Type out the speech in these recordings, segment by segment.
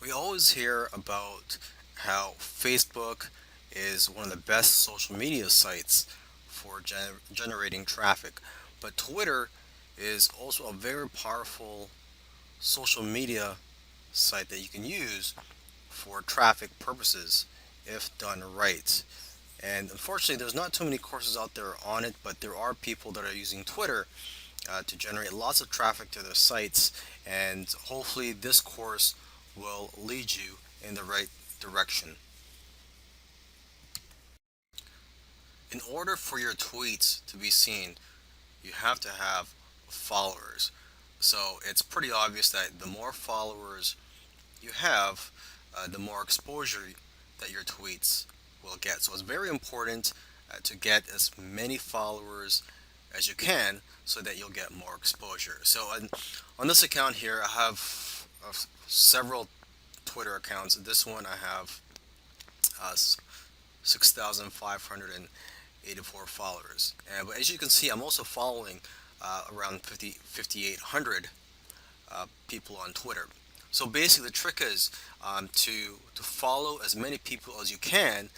We always hear about how Facebook is one of the best social media sites for generating traffic, but Twitter is also a very powerful social media site that you can use for traffic purposes if done right. And unfortunately, there's not too many courses out there on it, but there are people that are using Twitter to generate lots of traffic to their sites, and hopefully, this course will lead you in the right direction. In order for your tweets to be seen, you have to have followers. So it's pretty obvious that the more followers you have, the more exposure that your tweets will get. So it's very important to get as many followers as you can so that you'll get more exposure. So on this account here, I have several Twitter accounts. This one I have 6,584 followers. And but as you can see, I'm also following around 5,800 people on Twitter. So basically, the trick is to follow as many people as you can,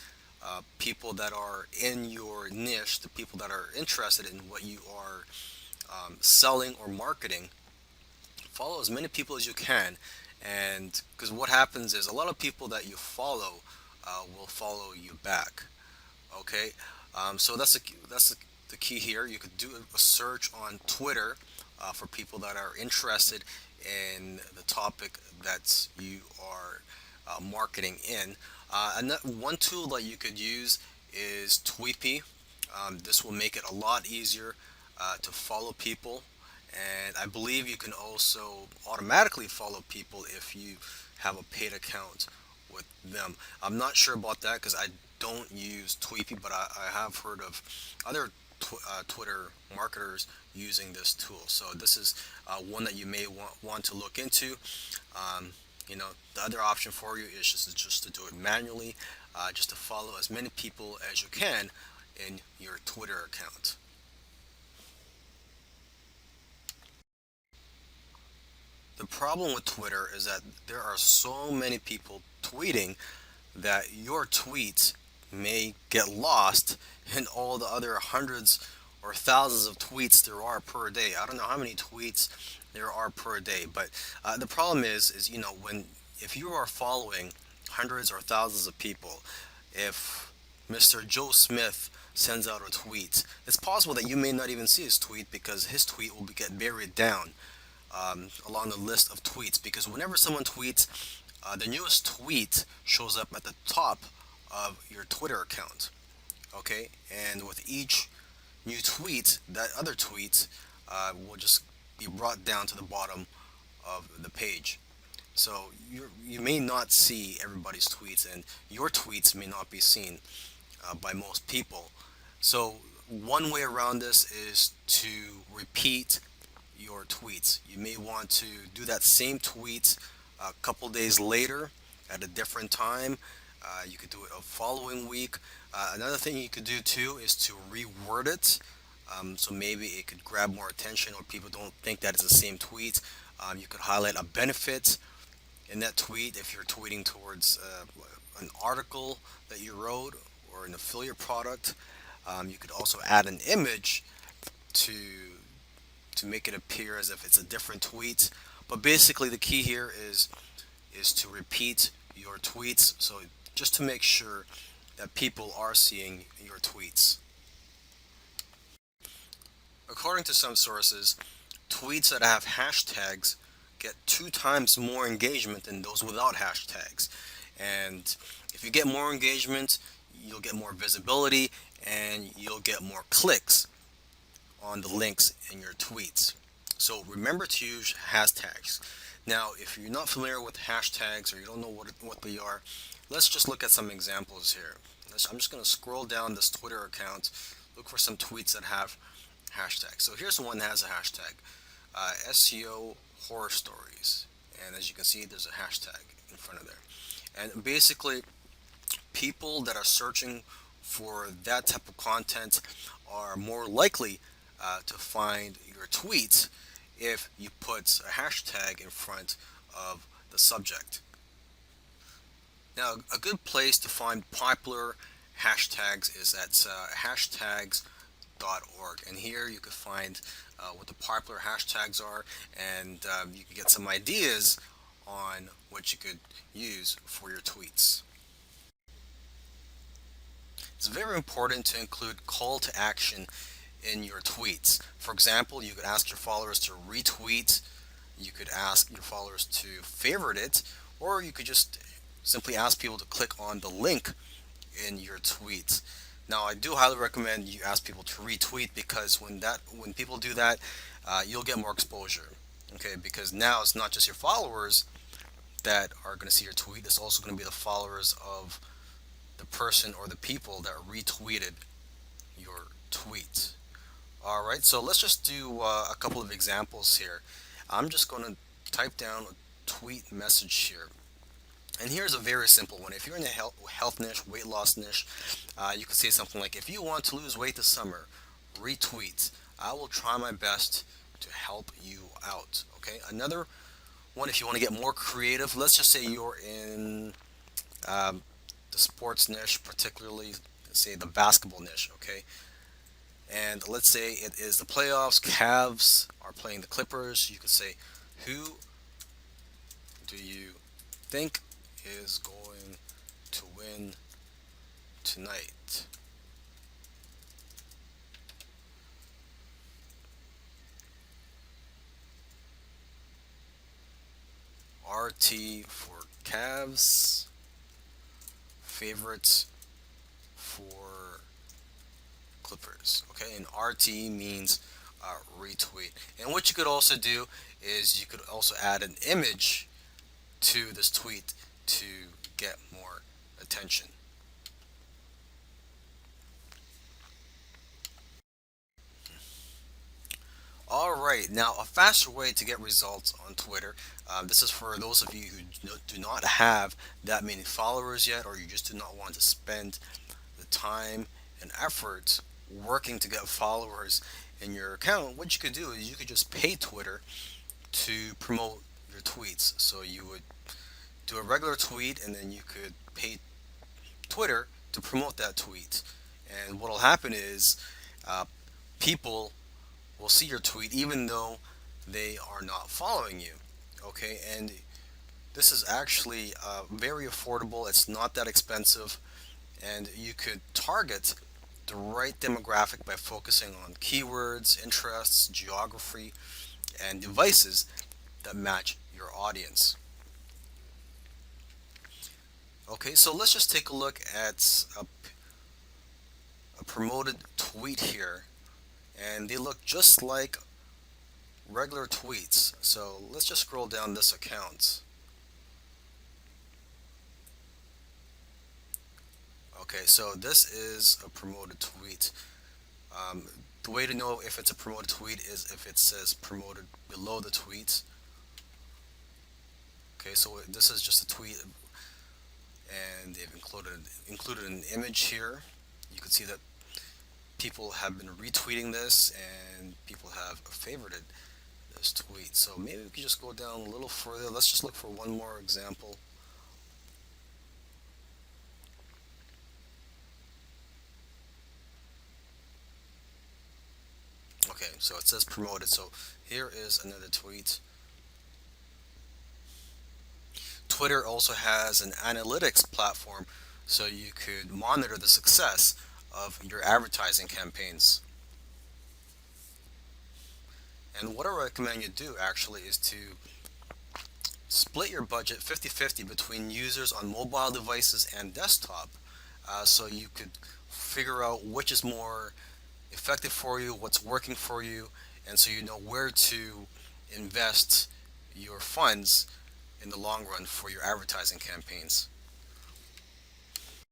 people that are in your niche, the people that are interested in what you are selling or marketing. Follow as many people as you can, and because what happens is a lot of people that you follow will follow you back. Okay, so the key here. You could do a search on Twitter for people that are interested in the topic that you are marketing in. One tool that you could use is Tweepy. This will make it a lot easier to follow people, and I believe you can also automatically follow people if you have a paid account with them. I'm not sure about that because I don't use Tweepy, but I have heard of other Twitter marketers using this tool. So this is one that you may want to look into. Um, the other option for you is just to do it manually, just to follow as many people as you can in your Twitter account. The problem with Twitter is that there are so many people tweeting that your tweets may get lost in all the other hundreds or thousands of tweets there are per day. I don't know how many tweets there are per day, but the problem is when if you are following hundreds or thousands of people, if Mr. Joe Smith sends out a tweet, it's possible that you may not even see his tweet because his tweet will get buried down along the list of tweets. Because whenever someone tweets, the newest tweet shows up at the top of your Twitter account. Okay, and with each new tweet, that other tweet will just be brought down to the bottom of the page. So you may not see everybody's tweets, and your tweets may not be seen by most people. So one way around this is to repeat your tweets. You may want to do that same tweet a couple days later at a different time. You could do it a following week. Another thing you could do too is to reword it. So maybe it could grab more attention or people don't think that it's the same tweet. You could highlight a benefit in that tweet if you're tweeting towards an article that you wrote or an affiliate product. You could also add an image to make it appear as if it's a different tweet. But basically, the key here is to repeat your tweets. So just to make sure that people are seeing your tweets. According to some sources, tweets that have hashtags get 2 times more engagement than those without hashtags. And if you get more engagement, you'll get more visibility and you'll get more clicks on the links in your tweets. So remember to use hashtags. Now, if you're not familiar with hashtags or you don't know what they are, let's just look at some examples here. I'm just going to scroll down this Twitter account, look for some tweets that have hashtags. So here's the one that has a hashtag, SEO horror stories. And as you can see, there's a hashtag in front of there. And basically, people that are searching for that type of content are more likely to find your tweets if you put a hashtag in front of the subject. Now, a good place to find popular hashtags is at hashtags.org, and here you can find what the popular hashtags are, and you can get some ideas on what you could use for your tweets. It's very important to include call to action in your tweets. For example, you could ask your followers to retweet, you could ask your followers to favorite it, or you could just simply ask people to click on the link in your tweets. Now, I do highly recommend you ask people to retweet because when people do that, you'll get more exposure. Okay, because now it's not just your followers that are going to see your tweet; it's also going to be the followers of the person or the people that retweeted your tweet. All right, so let's just do a couple of examples here. I'm just going to type down a tweet message here. And here's a very simple one. If you're in the health niche, weight loss niche, you could say something like, if you want to lose weight this summer, retweet. I will try my best to help you out. Okay, another one, if you want to get more creative, let's just say you're in um, the sports niche, particularly, say, the basketball niche. Okay, and let's say it is the playoffs. Cavs are playing the Clippers. You could say, who do you think is going to win tonight? RT for Cavs, favorites for Clippers. Okay, and RT means retweet. And what you could also do is you could also add an image to this tweet to get more attention. All right, now a faster way to get results on Twitter. This is for those of you who do not have that many followers yet, or you just do not want to spend the time and effort working to get followers in your account. What you could do is you could just pay Twitter to promote your tweets. So you would do a regular tweet and then you could pay Twitter to promote that tweet. And what will happen is uh, people will see your tweet even though they are not following you. Okay, and this is actually very affordable. It's not that expensive, and you could target the right demographic by focusing on keywords, interests, geography, and devices that match your audience. Okay, so let's just take a look at a promoted tweet here, and they look just like regular tweets. So let's just scroll down this account. Okay, so this is a promoted tweet. Um, the way to know if it's a promoted tweet is if it says promoted below the tweet. Okay, so this is just a tweet, and they've included an image here. You can see that people have been retweeting this, and people have favorited this tweet. So maybe we could just go down a little further. Let's just look for one more example. Okay, so it says promoted. So here is another tweet. Twitter also has an analytics platform so you could monitor the success of your advertising campaigns. And what I recommend you do actually is to split your budget 50-50 between users on mobile devices and desktop, so you could figure out which is more effective for you, what's working for you, and so you know where to invest your funds in the long run for your advertising campaigns.